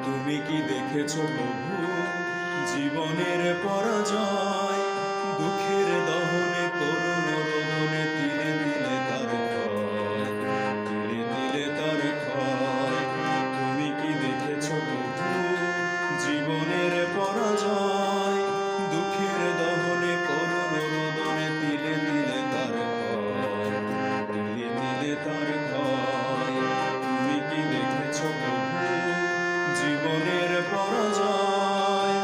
তুমি কি দেখেছো প্রভু জীবনের পরাজয়? দুঃখের দহনে করুণ রোদনে তিলে তিলে তার ক্ষয়, তিলে তিলে তার ক্ষয়। তুমি কি দেখেছো প্রভু জীবনের পরাজয়? দুঃখের দহনে করুণ রোদনে তিলে তিলে তার ক্ষয়, তিলে তিলে তার ক্ষয়। তুমি কি দেখেছো প্রভু জীবনের পরাজয়?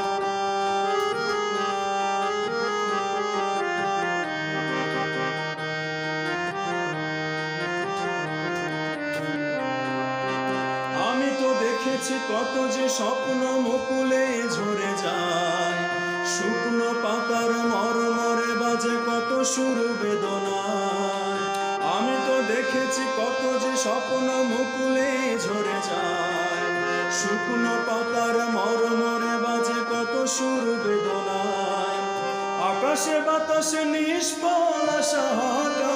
আমি তো দেখেছি কত যে স্বপ্ন মুকুলে ঝরে যায়, শুকনো পাতার মরমরে বাজে কত সুর বেদনায়। আমি তো দেখেছি কত যে স্বপ্ন মুকুলে ঝরে যায়, শুকনো পাতার মরমরে বাজে কত সুর বেদনায়। আকাশে বাতাসে নিষ্ফল আশা হাঁটা